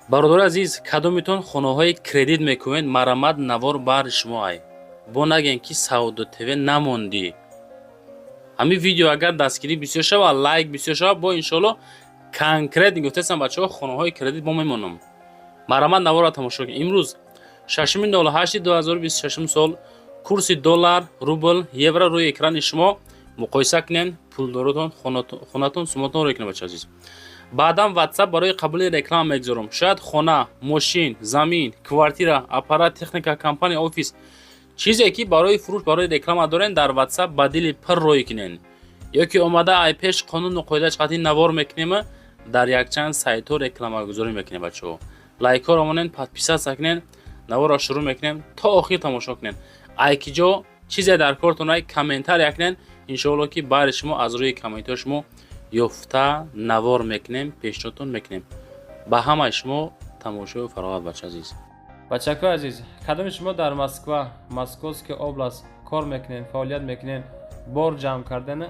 бародари азиз, кадомитон хонаҳои кредит мекунед, марамад навор баъри шумоай. Бо нагем ки Сауду ТВ намондӣ. ҳамин видео агар дастгирӣ бисёр шава, лайк бисёр шава, бо иншоалло конкрет гуфтаам бачаҳо хонаҳои кредит бо мемонам. Марамад наворро тамошо кунед. Имрӯз 6-08-2026 сол курси доллар, рубл, евро рӯи экрани шумо муқоиса кунед. Пулдоротон, хонатон, суматонро кунед бачаҳо азиз. баъдан WhatsApp барои қабули реклама мегузорам. Шояд хона, мошин, замин, квартира, аппарат, техника, компания, офис чизе ки барои фурӯш, барои реклама дорен, дар WhatsApp ба дили пир рой кунен. ё ки омада ай пеш қонуну қоидааш қатъи навор мекунем, дар якчанд сайтҳо рекламагузорӣ мекунем бачаҳо. Лайкҳоро монен, подписатсия кунен, наворро шурӯъ мекунем, то охир тамошо кунен. Ай ки ҷо чизе дар кортон ай комментария кунен, иншоалло ки баъри шумо аз рӯи комментҳои шумо ёфта навор мекунем, пешниҳодтон мекунем. ба ҳамаи шумо тамошои фароғат бача азиз. Бачакҳои азиз, кадоми шумо дар Москва, Московская област кор мекунен, фаъолият мекунен, бор ҷамъ кардан,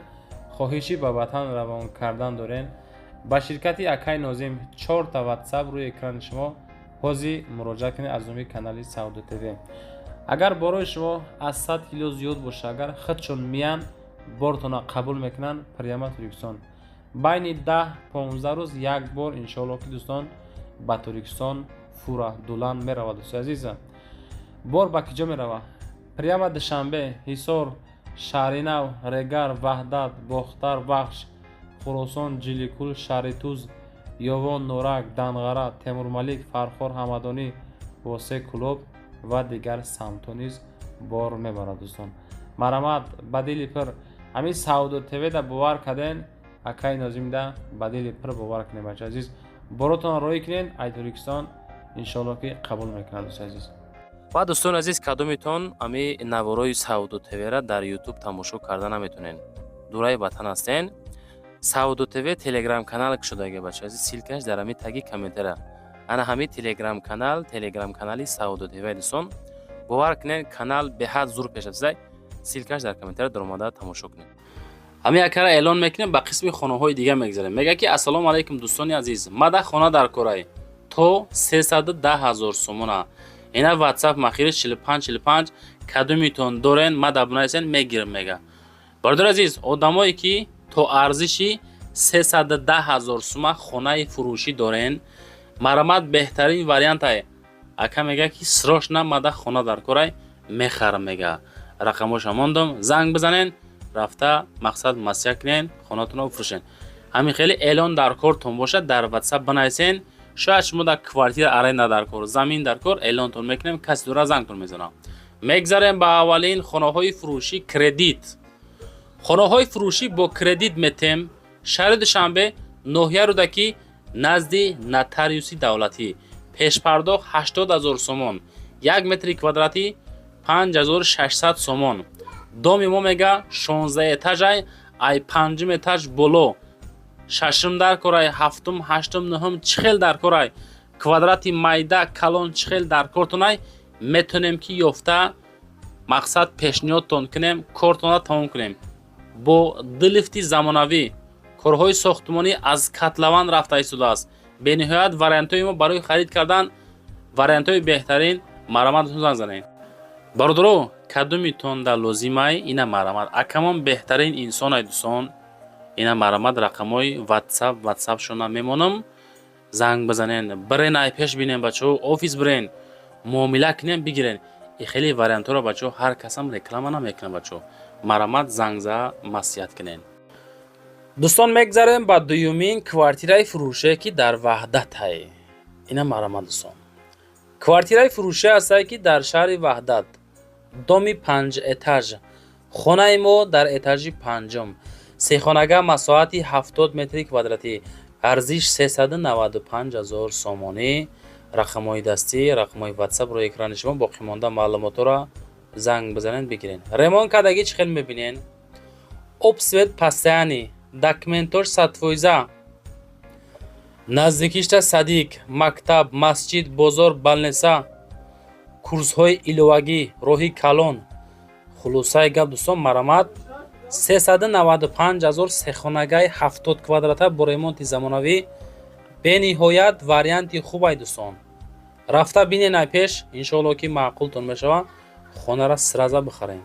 хоҳиши ба ватан равон кардан дорен, ба ширкати Акай Нозим 4 та WhatsApp рӯи экрани шумо ҳозир муроҷиат кунед аз номи канали Сауду ТВ. агар борои шумо аз 100 кило зиёд боша, агар худшон миян бортона қабул мекунанд, прямо Туркистон байни 10-15 рӯз як бор иншоалло ки дӯстон ба Туркистон фура дулан меравад. дӯстои азиза, бор ба киҷо мерава? Прямо Душанбе, Ҳисор, Шаҳринав, Регар, Ваҳдат, Бохтар Бахш, Хӯросон, Ҷиликул, Шаҳри Туз, Ёвон, Норак, Данғара, Темурмалик, Фархор, Ҳамадонӣ, Восе Кулоб ва дигар самтҳо низ бор мебарад. дӯстон марамад ба дили пир ҳамин Сауду ТВ да бовар карден, Акай Нозим да ба дили пир бовар кунед бача азиз. боротон роӣ кунед, ай Туркистон иншоалло ки қабул мекунад. дӯстои азиз, ва дӯстони азиз, кадомитон ами наворои Сауду ТВ-ра дар YouTube тамошо карда наметонен, дураи ватан ҳастен, Сауду ТВ телеграм канал кушодаги бача азиз, силкаш дар ами таги комментара. ана ҳами телеграм канали Сауду ТВ дӯстон, бовар кунед, канал беҳад зур пеш афзад, силкаш дар комментара дар омада тамошо кунед. ҳами якара эълон мекунем, ба қисми хонаҳои дига мегзарем. мега ки ассалому алайкум дӯстони азиз, мада хона дар корай то 310 000 сомона. ина WhatsApp махириш 45 кадомитон дорен, мада абунайсен мегирем мега. бародари азиз, одамое ки то арзиши 310 000 сума хонаи фурӯшӣ дорен, марамад беҳтарин вариантай. ака мега ки срочно мада хона дар корай мехарам мега. рақамоша мондам, занг бизанен, рафта мақсад масъя кунен, хонатонро бифурӯшен. ҳамин хеле эълон дар кортон бошад, дар WhatsApp банависен. шояд шумо дар квартира аренда дар кор, замин дар кор, эълонтон мекунем, каси дура зангтон мезанам. мегзарем ба аввалин хонаҳои фурӯшӣ кредит. хонаҳои фурӯшӣ бо кредит метем. шаҳри Душанбе, ноҳия Рӯдаки, назди нотариуси давлатӣ. пешпардохт 80 000 сомон, 1 метри квадратӣ 5600 сомон. доми мо мега 16 этажай, ай 5 этаж боло, 6 дар корай, 7, 8, 9 чихел дар корай, квадрати майда калон чихел дар кортонай метонем ки ёфта мақсад пешниҳодтон кунем, кортона тамом кунем. бо дилифти замонавӣ, корҳои сохтмонӣ аз котлован рафта истодааст. бениҳоят вариантҳои мо барои харид кардан, вариантҳои беҳтарин, марамад занг занед. бародаро, кадомитон да лозимай, ина марамад акамон беҳтарин инсонай дӯстон. ина марамад рақамои WhatsApp шона мемонам, занг бизанен, бирен ай пеш бинен бачаҳо, офис бирен, муомила кунем, бигирен. и хеле вариантҳоро бачаҳо ҳар касам реклама намекунад бачаҳо. марамад зангза маслиҳат кунен. дӯстон мегзарем ба дуюмин квартираи фурӯше ки дар Ваҳдатай. ина марамад дӯстон, квартираи фурӯше ҳастае ки дар шаҳри Ваҳдат, доми 5 этаж. хонаи мо дар этажи 5, сехонага масоҳати 70 метри квадратӣ, арзиш 395 000 сомонӣ. рақамҳои дастӣ, рақамҳои WhatsApp рои экрани шумо, боқимонда маълумотро занг бизанен, бигирен. ремонт кардагӣ чӣ хел мебинен? обсвет постоянӣ, документош 100%, наздикишта садик, мактаб, масҷид, бозор, балнеса, курсҳои иловагӣ, роҳи калон. хулосаи гап дӯстон, марамад 395 000 сехонагаи 70 квадрата бо ремонти замонавӣ бениҳоят варианти хубай дӯстон. рафта биненай пеш, иншоалло ки маъқултон мешава, хонара сраза бихарем.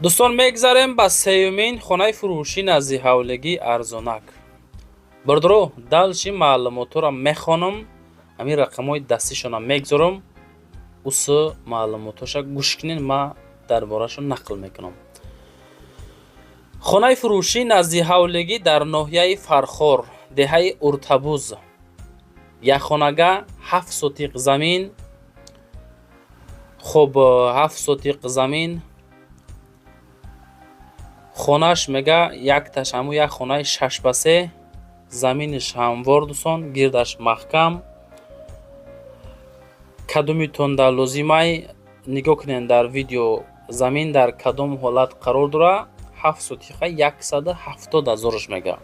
дӯстон, мегзарем ба сеюмин хонаи фурӯшӣ назди ҳавлигии арзонак. Бирдуро далши маълумотро мехонам, ҳамин рақамҳои дастишона мегзорам, усы маълумотоша гӯш кунен, ма дар борашон нақл мекунам. хонаи фурӯшӣ назди ҳавлигӣ дар ноҳияи Фархор, деҳаи Уртабуз. Якхонага 7 сотиқ замин. хуб 7 сотиқ замин. хонаш мега якташ ҳамун як хонаи 6 ба 3, заминиш ҳамвор дӯстон, гирдаш маҳкам. кадумитон дар лозимай нигоҳ кунед дар видео, замин дар кадом ҳолат қарор дора. 7 сотиқа 170,000 мега.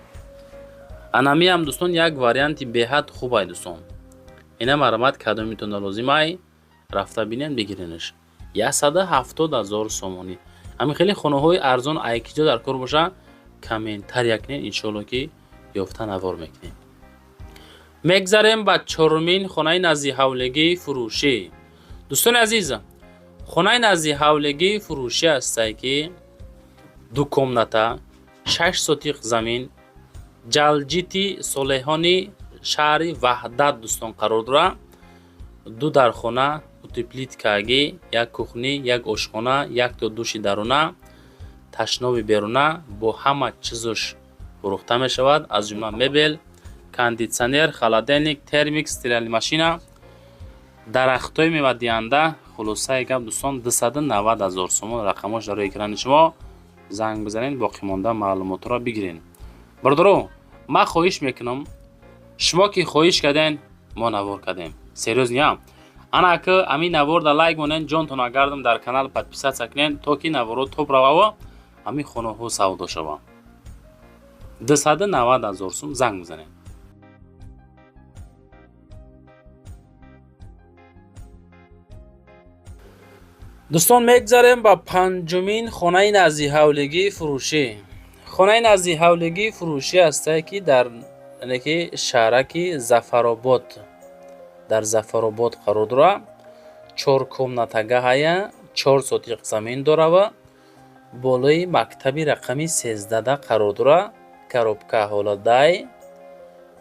Анамиам дӯстон як варианти беҳад хубай дӯстон. ина марамат кадумитон дар лозимай рафта бинен бигириниш. 170,000 сомонӣ. ҳамин хеле хонаҳои арзон айкиҷо дар кор боша, комментар якнен, иншоалло ки ёфта навор мекунем. мегзарем ба чорумин хонаи назди ҳавлигии фурӯшӣ. дӯстони азиз, хонаи назди ҳавлигии фурӯшӣ ҳастае ки 2 комната 6 сотиқ замин, ҷалҷити солеҳони шаҳри Ваҳдат дӯстон қарор дора. 2 дархона, утеплиткагӣ, як кухни, як ошхона, як то души даруна, ташнови беруна бо ҳама чизош фурӯхта мешавад, аз ҷумла мебел, кондитсионер, холодильник, термик, стиральная машина, дарахтои мевадиҳанда. хулосаи гап дӯстон 290,000 сомон. рақамош дар рӯи экрани шумо. занг бизанед, боқимонда маълумотро бигирен. бирдуро, ман хоҳиш мекунам, шумо ки хоҳиш карден, мо навор кардем. серьёзниям. ана ки ҳамин наворда лайк монен, ҷонтон агардам дар канал подписатсия кунен, то ки наворо топ равава, ҳамин хонаҳо савдо шава. 290,000 сом занг бизанед. дӯстон, мегзарем ба панҷумин хонаи назди ҳавлигии фурӯшӣ. хонаи назди ҳавлигии фурӯшӣ ҳастае ки дар шаҳраки Зафаробод, дар Зафаробод қарор дора. 4 комнатагаҳая 4 сотиқ замин дорава. болои мактаби рақами 13 қарор дора. коробка ҳоладай,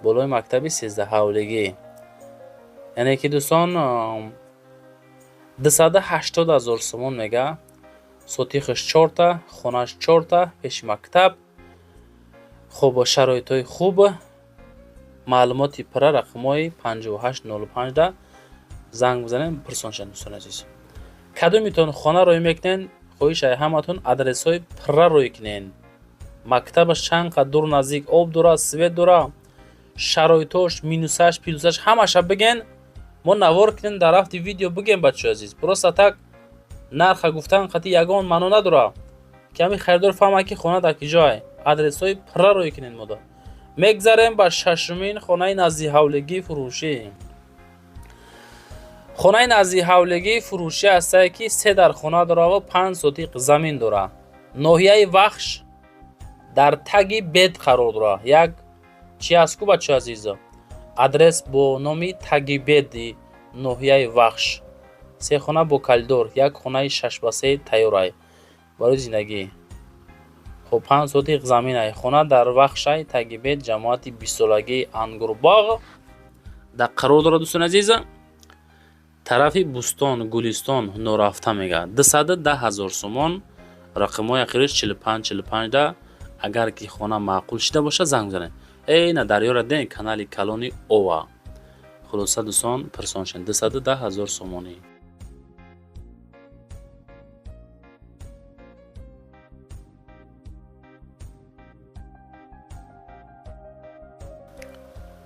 болои мактаби 13 ҳавлигӣ. яъне ки дӯстон 280,000 сомон мега. сотиқаш 4та, хонаш 4та, пеши мактаб. хуб, шароитҳои хуб. маълумоти пурра рақамҳои 5805 да занг бизанед, пурсоншан дӯстони азиз. кадумитон хона рӯй мекунен, хоҳишай ҳаматон адресҳои пурра рӯй кунен. мактабаш чанд қад дур наздик, об дора, свет дора, шароитош, минусаш, плюсаш ҳамаша биген. мо навор кунем, дар рафти видео бигем бачаҳои азиз. просто так нарха гуфтан қати ягон маъно надора, ки ҳамин харидор фаҳма ки хона дар ки ҷое. адресҳои пурра рӯй кунен мода. мегзарем ба шашумин хонаи назди ҳавлигии фурӯшӣ. хонаи назди ҳавлигии фурӯшӣ ҳастае ки 3 дархона дора ва 5 сотиқ замин дора. ноҳияи Вахш дар таги бед қарор дора. як чи аст ку бачаҳои азиз? адрес бо номи таги беди ноҳияи Вахш. 3 хона бо калидор, як хонаи 6 ба 3 тайёрай барои зиндагӣ. хуб, 5 сотиқ заминай. хона дар Вахшай таги бед, ҷамоати 20-солагии Ангурбоғ дар қарор дора. дӯстони азиз, тарафи Бустон, Гулистон, Норафта мега. 210,000 сомон. рақамҳои ахириш 4545 да. агар ки хона маъқул шида боша, занг бизанед. на дарёра ден канали Калони Ова. хулоса дӯстон, пурсоншан 210,000 сомонӣ.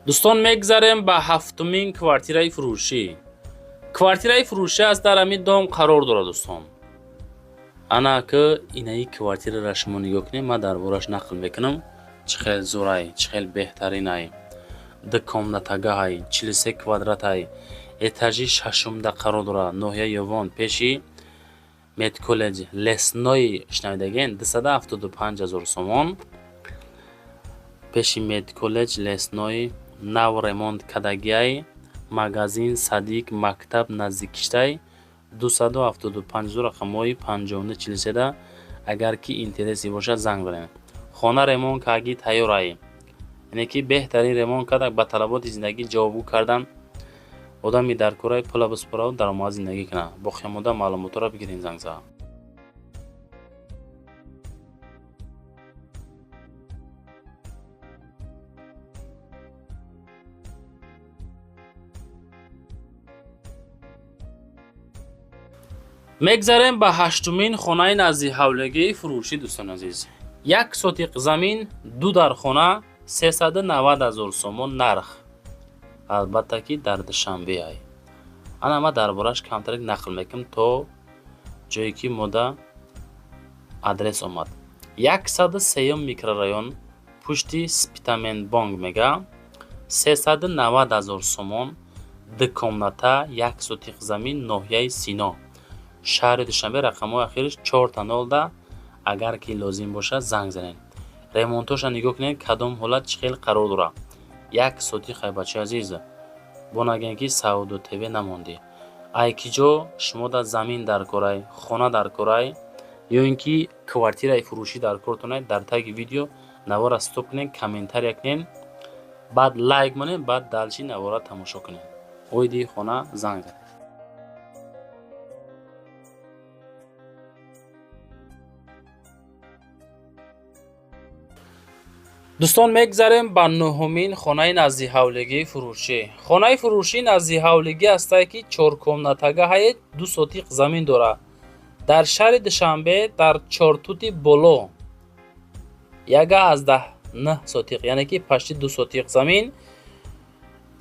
дӯстон, мегзарем ба ҳафтумин квартираи фурӯшӣ. квартираи фурӯшӣ аст дар ҳамин дом қарор дора дӯстон. ана ки инаи квартираро шумо нигоҳ кунед, ман дар бораш нақл мекунам. чӣ хел зӯрай, чӣ хел беҳтаринай. 2 комнатагаҳай, 43 квадратай, етажи шашумда қарор дорад. ноҳияи Ёвон пеши медколлеҷ леснои шунавидаген 275,000 сомон. пеши медколлеҷ леснои нав ремонт кардагиай магазин Садиқ мактаб наздикиштай 275,000 рақамҳои 5943. агар ки интереси бошад занг занед. хона ремонт кардаги тайёрай, яъне ки беҳтарин ремонт карда ба талаботи зиндагӣ ҷавобгӯ кардан одами дар кораи пула биспорад даромад зиндагӣ кунад. боқимода маълумотро бигирин занг зан. мегзарем ба ҳаштумин хонаи назди ҳавлигии фурӯшӣ. дӯстон азиз, 1 сотиқ замин 2 дар хона 390,000 сомон нарх. албатта ки дар Душанбеай. ана ма дар бораш камтарик нақл мекунам то ҷое ки мода адрес омад. 103 микрорайон пушти Спитаменбонг мега 390,000 сомон. дукомната 1 сотиқ замин ноҳияи Сино, шаҳри Душанбе. рақамҳои ахириш 4-0. агар ки лозим бошад занг занед. ремонтоша нигоҳ кунед кадом ҳолат чӣ хел қарор дорад. 1 сотиқай бачаи азиз, бо нагӯем ки Сауду ТВ намондӣ. ай ки ҷо шумо да замин дар корай, хона дар корай ё ин ки квартираи фурӯшӣ дар кортонай, дар таги видео навора стоп кунед, комментария кунед, баъд лайк монед, баъд далчи навора тамошо кунед. оиди хона занг занед. дӯстон, мегзарем ба нӯҳумин хонаи назди ҳавлигии фурӯшӣ. хонаи фурӯшӣ назди ҳавлигӣ астае ки 4 комнатагаҳае 2 сотиқ замин дорад. дар шаҳри Душанбе дар чортути боло 1,9 сотиқ, яъне ки пашти 2 сотиқ замин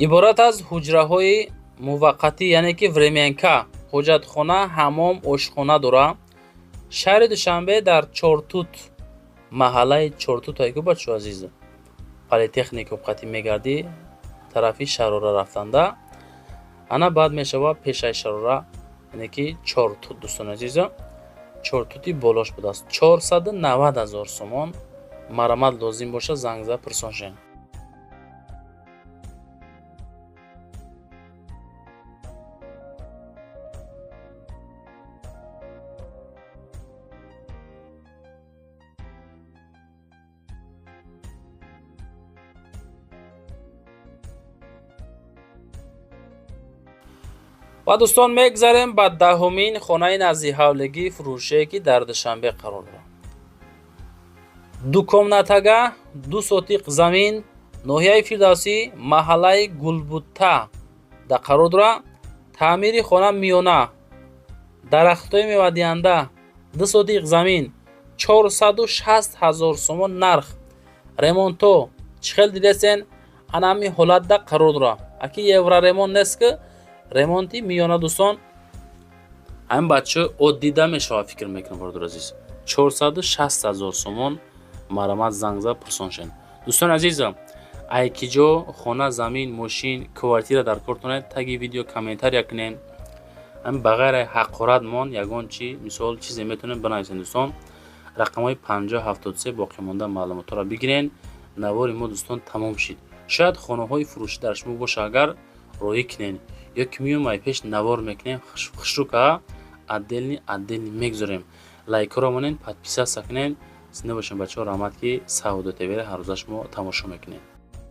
иборат аз ҳуҷраҳои муваққатӣ, яъне ки времянка, ҳоҷатхона, ҳаммом, ошхона дорад. шаҳри Душанбе дар Чортут, маҳаллаи Чортутае ку бачо азиз, политехник овқатӣ мегардӣ тарафи Шарора рафтанда, ана баъд мешавад пешаи Шарора, яъне ки Чортут. дӯстон азиз, Чортути болош будааст. 490,000 сомон. марамат лозим бошад занг зад пурсон шед. ва дӯстон, мегзарем ба 10-умин хонаи назди ҳавлигии фурӯшие ки дар Душанбе қарор дорад. 2 комнатага 2 сотиқ замин ноҳияи Фирдавсӣ, маҳаллаи Гулбутта да қарор дорад. таъмири хона миёна, дарахтҳои мевадиҳанда, 2 сотиқ замин 460,000 сомон нарх. ремонто чӣ хел дидесен, ана ҳамин ҳолатда қарор дорад. аки евро ремонт нест ки ремонти миёна. дӯстон, ҳамин бачаҳо оддида мешавад, фикр мекунам бардор азиз. 460,000 сомон. марамат занг зад пурсон шед. дӯстон азиз, ай ки ҷо хона, замин, мошин, квартира дар кортонед, таги видео комментария кунед. ҳамин ба ғайри ҳақорат мон ягон чи мисол чизе метавонед банависед. дӯстон, рақамҳои 5073 боқӣ монда маълумотро бигирен. навори мо дӯстон тамом шид. шояд хонаҳои фурӯшӣ дар шумо боша, агар роӣ кунед ё ки меомай пеш навор мекунем, хушрука отдельни мегзорем. лайкро монед, подписаться кунед. зинда бошед бачаҳо. раҳмат ки Сауду ТВ ҳар рӯза шумо тамошо мекунед.